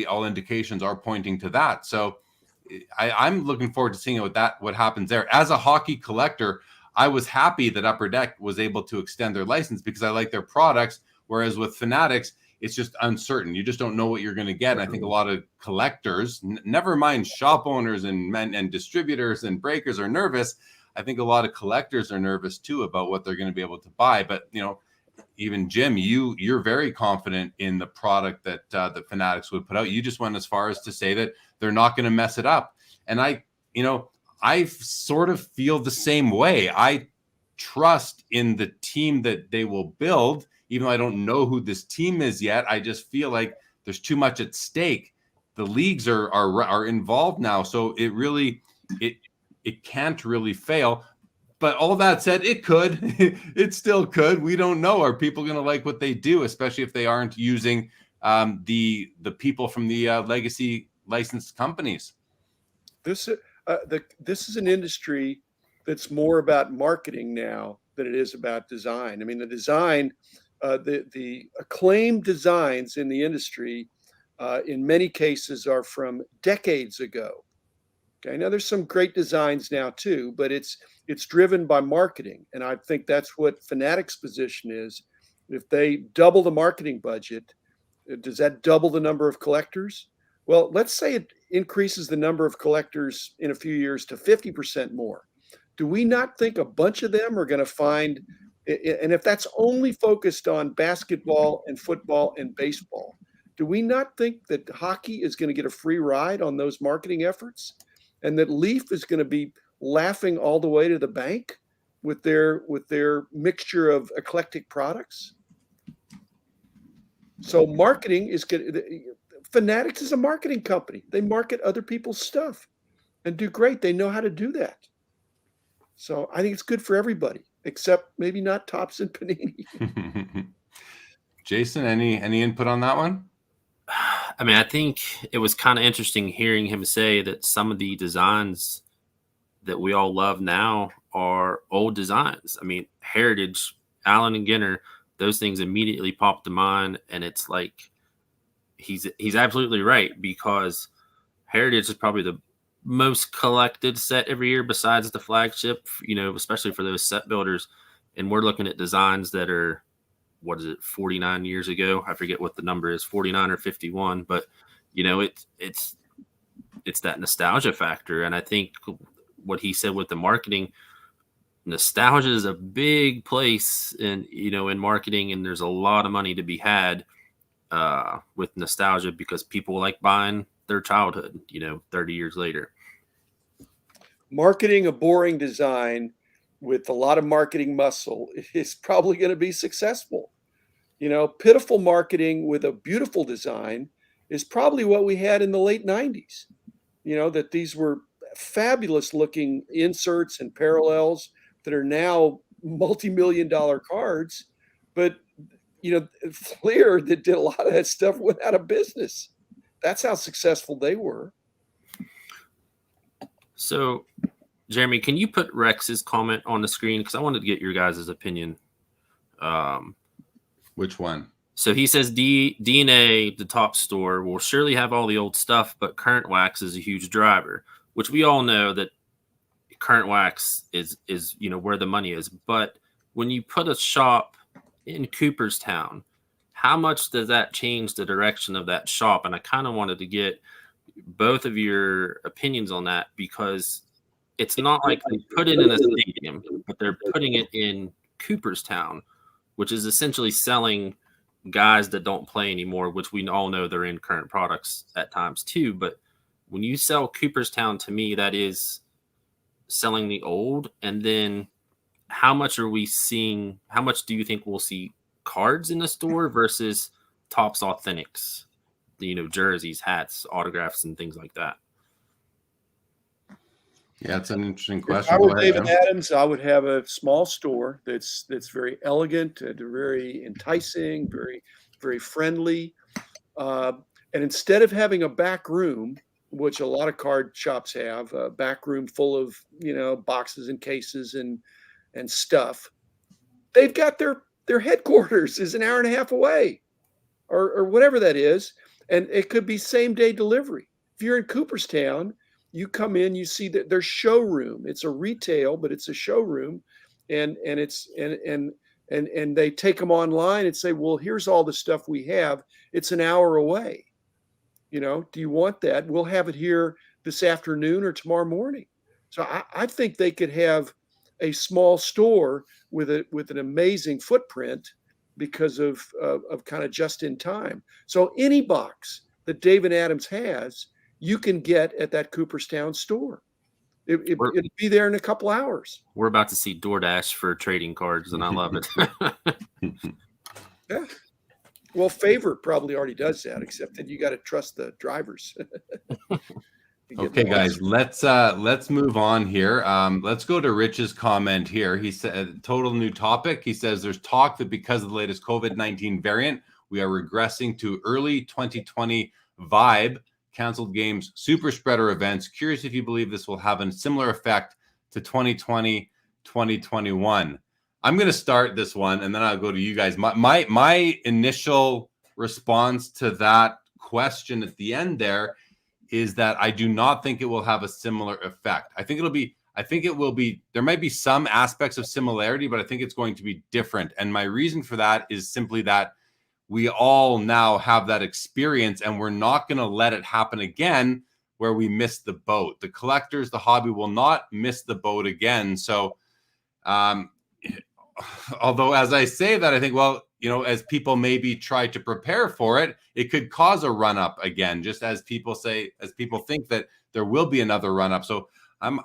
all indications are pointing to that. So I'm looking forward to seeing what happens there. As a hockey collector, I was happy that Upper Deck was able to extend their license because I like their products. Whereas with Fanatics, it's just uncertain. You just don't know what you're going to get. And I think a lot of collectors, never mind shop owners and distributors and breakers, are nervous. I think a lot of collectors are nervous too about what they're going to be able to buy. But even Jim, you're very confident in the product that the Fanatics would put out. You just went as far as to say that they're not going to mess it up. And I sort of feel the same way. I trust in the team that they will build, even though I don't know who this team is yet. I just feel like there's too much at stake. The leagues are involved now, so it can't really fail. But all that said, it could. It still could. We don't know. Are people going to like what they do, especially if they aren't using the people from the legacy licensed companies? This is an industry that's more about marketing now than it is about design. I mean, the design, the acclaimed designs in the industry, in many cases, are from decades ago. Okay, now there's some great designs now too, but it's driven by marketing, and I think that's what Fanatics' position is. If they double the marketing budget, does that double the number of collectors? Well, let's say it increases the number of collectors in a few years to 50% more. Do we not think a bunch of them are going to find, and if that's only focused on basketball and football and baseball, do we not think that hockey is going to get a free ride on those marketing efforts? And that Leaf is going to be laughing all the way to the bank with their mixture of eclectic products? So marketing is good. Fanatics is a marketing company. They market other people's stuff and do great. They know how to do that. So I think it's good for everybody, except maybe not Topps and Panini. Jason, any input on that one? I mean, I think it was kind of interesting hearing him say that some of the designs that we all love now are old designs. I mean, Heritage, Allen and Ginner, those things immediately popped to mind. And it's like, he's absolutely right, because Heritage is probably the most collected set every year besides the flagship, especially for those set builders. And we're looking at designs that are, 49 years ago? I forget what the number is, 49 or 51, but it's that nostalgia factor. And I think what he said with the marketing, nostalgia is a big place in marketing, and there's a lot of money to be had with nostalgia because people like buying their childhood, 30 years later. Marketing a boring design with a lot of marketing muscle is probably going to be successful. Pitiful marketing with a beautiful design is probably what we had in the late 90s. That these were fabulous looking inserts and parallels that are now multi-million-dollar cards. But, Fleer, that did a lot of that stuff, went out of business. That's how successful they were. So, Jeremy, can you put Rex's comment on the screen? Because I wanted to get your guys' opinion. Which one? So he says DNA, the top store, will surely have all the old stuff, but current wax is a huge driver, which we all know that current wax is where the money is. But when you put a shop in Cooperstown, how much does that change the direction of that shop? And I kind of wanted to get both of your opinions on that, because it's not like they put it in a stadium, but they're putting it in Cooperstown, which is essentially selling guys that don't play anymore, which we all know they're in current products at times too. But when you sell Cooperstown, to me, that is selling the old. And then how much are we seeing? How much do you think we'll see cards in the store versus Topps Authentics? Jerseys, hats, autographs, and things like that. Yeah, it's an interesting question. If I were David Adams, I would have a small store that's very elegant, very enticing, very, very friendly. And instead of having a back room, which a lot of card shops have, a back room full of boxes and cases and stuff, they've got their headquarters is an hour and a half away, or whatever that is, and it could be same day delivery. If you're in Cooperstown, you come in, you see that there's showroom. It's a retail, but it's a showroom, and they take them online and say, well, here's all the stuff we have. It's an hour away. Do you want that? We'll have it here this afternoon or tomorrow morning. So I think they could have a small store with an amazing footprint because of kind of just in time. So any box that David Adams has, you can get at that Cooperstown store. It'll be there in a couple hours. We're about to see DoorDash for trading cards, and I love it. Yeah. Well, Favor probably already does that, except that you got to trust the drivers. Okay, guys, let's move on here. Let's go to Rich's comment here. He said, total new topic. He says there's talk that because of the latest COVID-19 variant, we are regressing to early 2020 vibe, canceled games, super spreader events. Curious if you believe this will have a similar effect to 2020, 2021. I'm going to start this one, and then I'll go to you guys. My initial response to that question at the end there is that I do not think it will have a similar effect. I think it will be, there might be some aspects of similarity, but I think it's going to be different. And my reason for that is simply that we all now have that experience, and we're not going to let it happen again where we miss the boat. The collectors, the hobby will not miss the boat again. So, although as I say that, I think, well, as people maybe try to prepare for it, it could cause a run up again, just as people think that there will be another run up. So I'm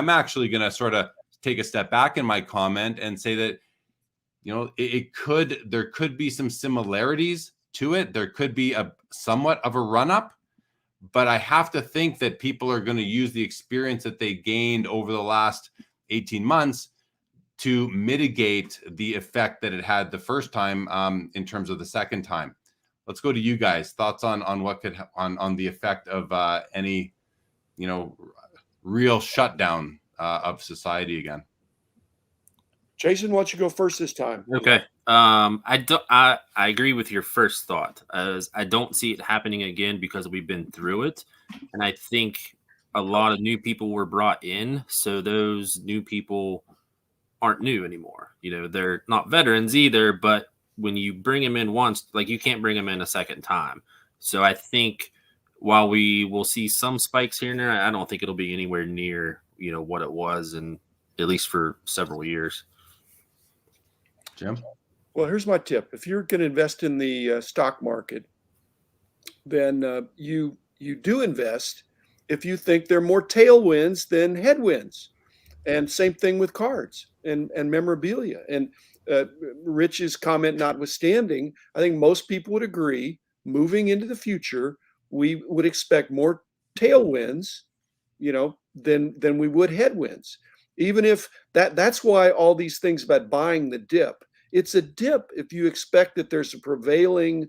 actually going to sort of take a step back in my comment and say that, there could be some similarities to it. There could be somewhat of a run up, but I have to think that people are going to use the experience that they gained over the last 18 months to mitigate the effect that it had the first time in terms of the second time. Let's go to you guys. Thoughts on what could on the effect of any real shutdown of society again. Jason, why don't you go first this time? Okay. I agree with your first thought, as I don't see it happening again because we've been through it, and I think a lot of new people were brought in, so those new people aren't new anymore. They're not veterans either, but when you bring them in once, like, you can't bring them in a second time. So I think while we will see some spikes here and there, I don't think it'll be anywhere near, what it was, and at least for several years. Jim? Well, here's my tip. If you're going to invest in the stock market, then you do invest if you think there are more tailwinds than headwinds. And same thing with cards and memorabilia. And Rich's comment notwithstanding, I think most people would agree, moving into the future, we would expect more tailwinds, than we would headwinds. Even if that's why all these things about buying the dip, it's a dip if you expect that there's a prevailing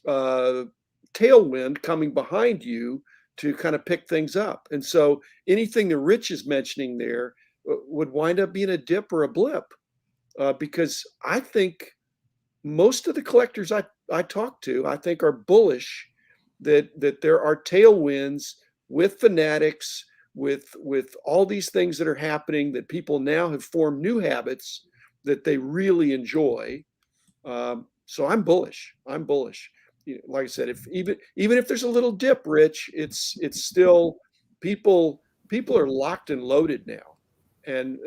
tailwind coming behind you to kind of pick things up. And so anything that Rich is mentioning there would wind up being a dip or a blip, because I think most of the collectors I talk to, I think, are bullish that there are tailwinds with fanatics, with all these things that are happening, that people now have formed new habits that they really enjoy. So I'm bullish. Like I said, if even if there's a little dip, Rich, it's still people are locked and loaded now. And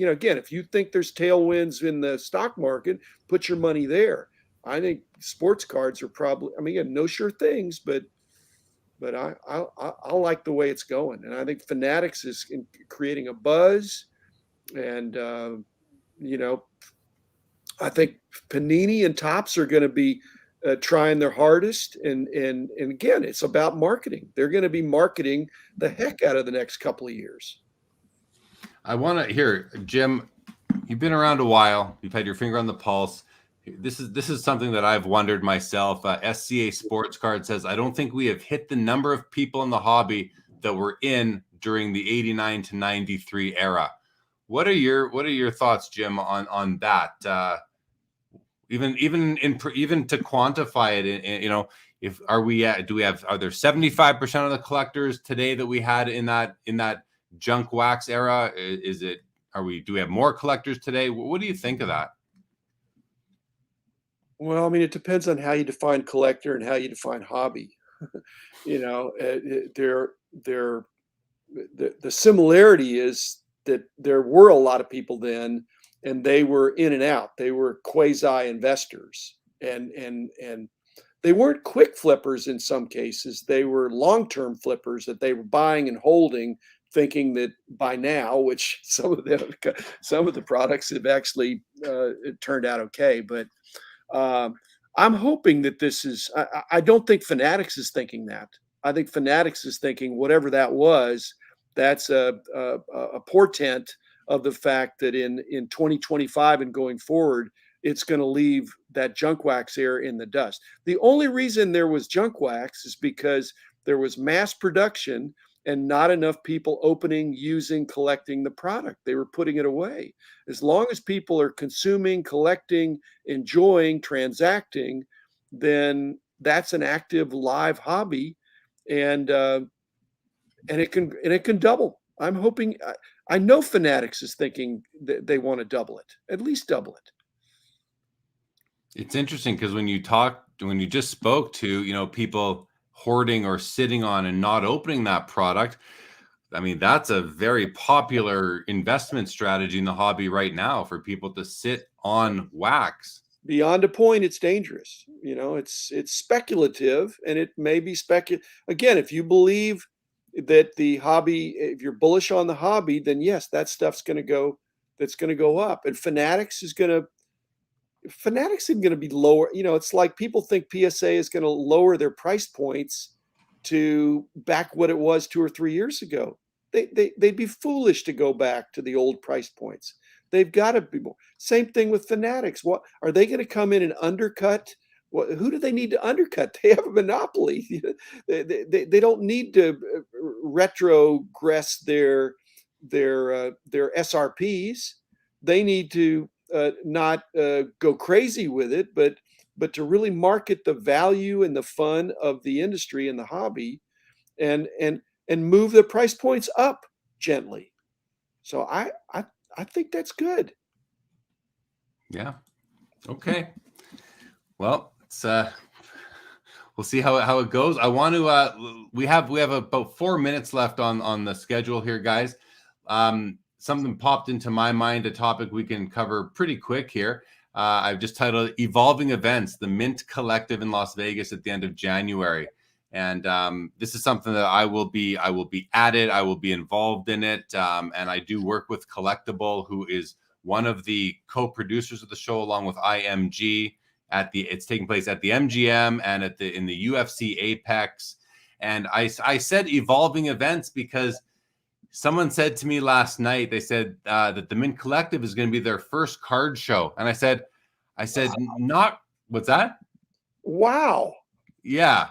again, if you think there's tailwinds in the stock market, put your money there. I think sports cards are probably, again, no sure things, but I like the way it's going. And I think Fanatics is creating a buzz. And, I think Panini and Topps are going to be trying their hardest. And again, it's about marketing. They're going to be marketing the heck out of the next couple of years. I want to hear, Jim, you've been around a while. You've had your finger on the pulse. This is something that I've wondered myself. SCA Sports Card says, I don't think we have hit the number of people in the hobby that were in during the 89 to 93 era. What are your thoughts, Jim, on that? Even to quantify it, if are we at, do we have, are there 75% of the collectors today that we had in that junk wax era? Is it, do we have more collectors today? What do you think of that? Well, I mean, it depends on how you define collector and how you define hobby. The similarity is that there were a lot of people then, and they were in and out. They were quasi investors, and they weren't quick flippers in some cases. They were long-term flippers that they were buying and holding, thinking that by now, which some of the products have actually turned out okay, but I'm hoping that this is. I don't think Fanatics is thinking that. I think Fanatics is thinking whatever that was. That's a portent of the fact that in 2025 and going forward, it's going to leave that junk wax era in the dust. The only reason there was junk wax is because there was mass production and not enough people opening, using, collecting the product. They were putting it away. As long as people are consuming, collecting, enjoying, transacting, then that's an active live hobby, and it can double. I'm hoping. I know Fanatics is thinking that they want to double it, at least double it. It's interesting because when you just spoke to, people hoarding or sitting on and not opening that product, I mean, that's a very popular investment strategy in the hobby right now for people to sit on wax. Beyond a point, it's dangerous. It's speculative, and it may be again, if you believe that the hobby, if you're bullish on the hobby, then yes, that stuff's going to go. That's going to go up, and Fanatics is going to be lower. It's like people think PSA is going to lower their price points to back what it was 2 or 3 years ago. They'd be foolish to go back to the old price points. They've got to be more. Same thing with Fanatics. What are they going to come in and undercut? Who do they need to undercut? They have a monopoly. They don't need to retrogress their SRPs. They need to not go crazy with it, but to really market the value and the fun of the industry and the hobby, and move the price points up gently. So I think that's good. Yeah. Okay. Well, it's we'll see how it goes. I want to we have about 4 minutes left on the schedule here, guys. Something popped into my mind, a topic we can cover pretty quick here. I've just titled Evolving Events, the Mint Collective in Las Vegas at the end of January. And this is something that I will be at it. I will be involved in it. And I do work with Collectible, who is one of the co-producers of the show, along with IMG. It's taking place at the MGM and in the UFC Apex. And I said evolving events because someone said to me last night, they said that the Mint Collective is going to be their first card show. And I said, not, what's that? Wow. Yeah.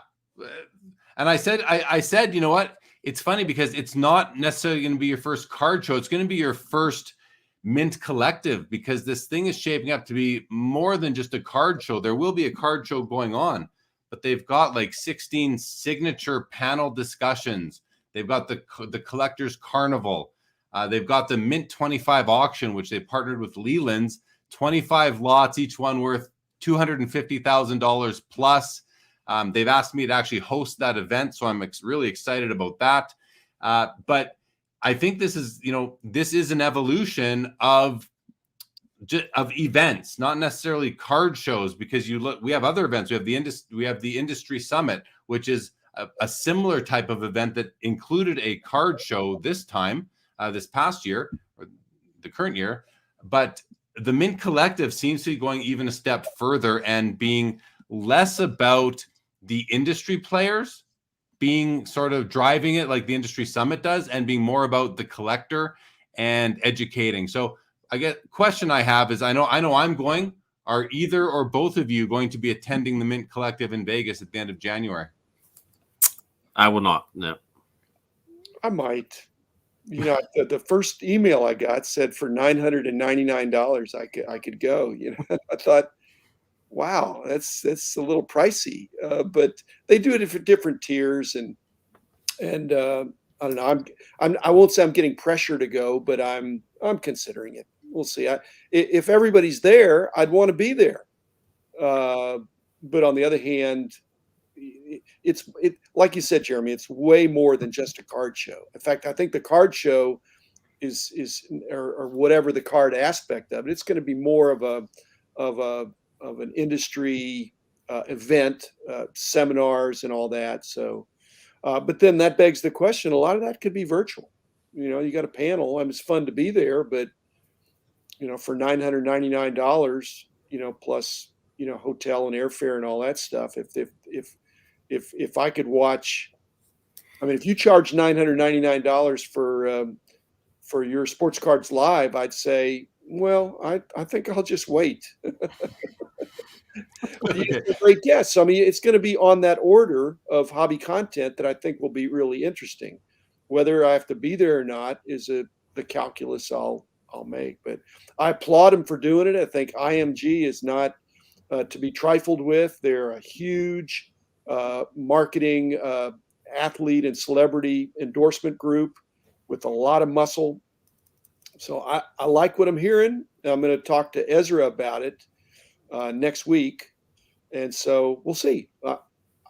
And I said, you know what? It's funny because it's not necessarily going to be your first card show. It's going to be your first Mint Collective, because this thing is shaping up to be more than just a card show. There will be a card show going on, but they've got like 16 signature panel discussions. They've got the Collectors Carnival. They've got the Mint 25 auction, which they partnered with Leland's. 25 lots, each one worth $250,000 plus. They've asked me to actually host that event, so I'm really excited about that. But I think this is an evolution of events, not necessarily card shows, because we have other events. We have the Industry Summit, which is a similar type of event that included a card show this past year, or the current year. But the Mint Collective seems to be going even a step further and being less about the industry players being sort of driving it like the Industry Summit does, and being more about the collector and educating. So question I have is, I know I'm going. Are either or both of you going to be attending the Mint Collective in Vegas at the end of January? I will not. No. I might. The first email I got said for $999 I could go. I thought, wow, that's a little pricey. But they do it for different tiers, and I don't know. I won't say I'm getting pressure to go, but I'm considering it. We'll see. If everybody's there, I'd want to be there. Uh, but on the other hand, it's like you said, Jeremy. It's way more than just a card show. In fact, I think the card show is or whatever the card aspect of it, it's going to be more of of a of an industry event, seminars, and all that. So, but then that begs the question: a lot of that could be virtual. You got a panel, and it's fun to be there, but for $999, plus hotel and airfare and all that stuff. If I could watch, I mean, if you charge $999 for your sports cards live, I'd say, well, I think I'll just wait. But you have a great guest. So, I mean, it's going to be on that order of hobby content that I think will be really interesting. Whether I have to be there or not is the calculus I'll make. But I applaud him for doing it. I think IMG is not to be trifled with. They're a huge marketing athlete and celebrity endorsement group with a lot of muscle. So I like what I'm hearing. I'm going to talk to Ezra about it next week. And so we'll see.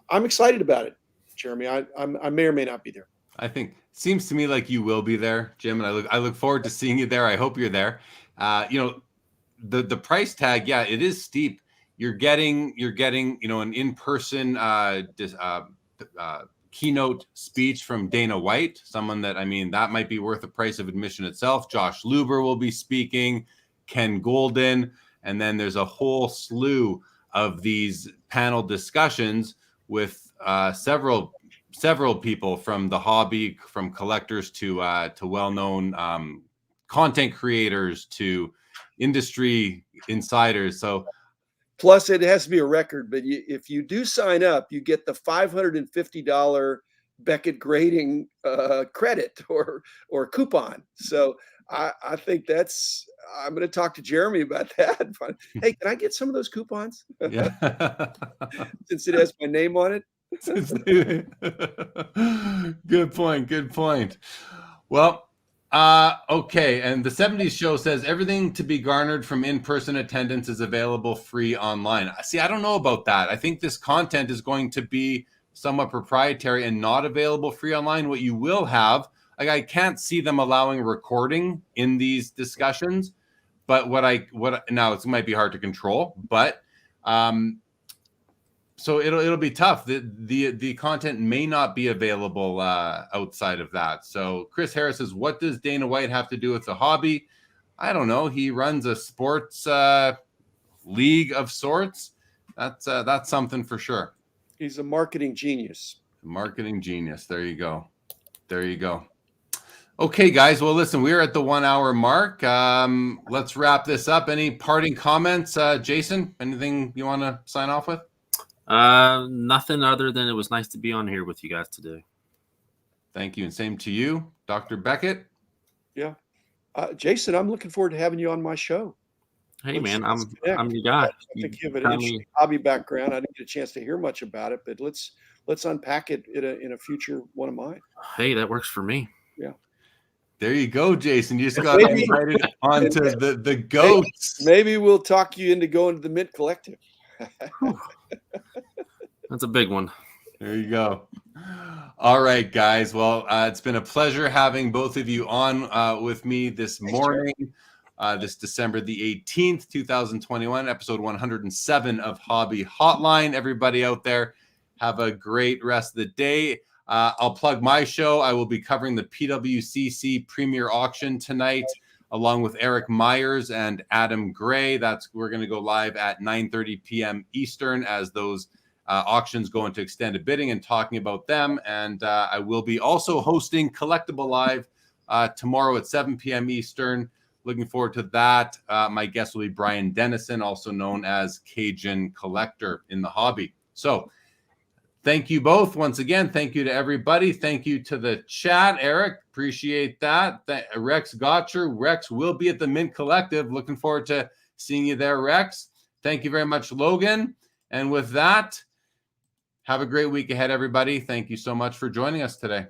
I'm excited about it, Jeremy. I may or may not be there. I think seems to me like you will be there, Jim, and I look forward to seeing you there. I hope you're there. The price tag, yeah, it is steep. You're getting an in-person keynote speech from Dana White, someone that, I mean, that might be worth the price of admission itself. Josh Luber will be speaking, Ken Golden, and then there's a whole slew of these panel discussions with several people from the hobby, from collectors to well-known content creators to industry insiders. So, plus it has to be a record. But if you do sign up, you get the $550 Beckett grading credit or coupon. So I think I'm going to talk to Jeremy about that. Hey, can I get some of those coupons? yeah. Since it has my name on it. Good point. Well, okay. And the 70s show says everything to be garnered from in-person attendance is available free online. See, I don't know about that. I think this content is going to be somewhat proprietary and not available free online. What you will have, like, I can't see them allowing recording in these discussions, but now it might be hard to control, but so it'll be tough. The content may not be available outside of that. So Chris Harris says, what does Dana White have to do with the hobby? I don't know. He runs a sports league of sorts. That's something for sure. He's a marketing genius. Marketing genius. There you go. Okay, guys. Well, listen, we're at the 1 hour mark. Let's wrap this up. Any parting comments, Jason? Anything you want to sign off with? Nothing other than it was nice to be on here with you guys today. Thank you. And same to you, Dr. Beckett. Yeah. Jason, I'm looking forward to having you on my show. Hey, man, I'm your guy. I think you have an interesting hobby background. I didn't get a chance to hear much about it, but let's unpack it in a future one of mine. Hey, that works for me. Yeah. There you go, Jason. You just got invited onto the goats. Maybe we'll talk you into going to the Mint Collective. That's a big one. There you go. All right, guys. Well, it's been a pleasure having both of you on with me this morning. This December the 18th, 2021, episode 107 of Hobby Hotline. Everybody out there, have a great rest of the day. I'll plug my show. I will be covering the PWCC Premier Auction tonight, along with Eric Myers and Adam Gray. We're going to go live at 9:30 p.m. Eastern as those auctions go into extended bidding and talking about them. And I will be also hosting Collectible Live tomorrow at 7 p.m. Eastern. Looking forward to that. My guest will be Brian Dennison, also known as Cajun Collector in the hobby. So thank you both once again. Thank you to everybody. Thank you to the chat, Eric. Appreciate that. Rex Gotcher. Rex will be at the Mint Collective. Looking forward to seeing you there, Rex. Thank you very much, Logan. And with that, have a great week ahead, everybody. Thank you so much for joining us today.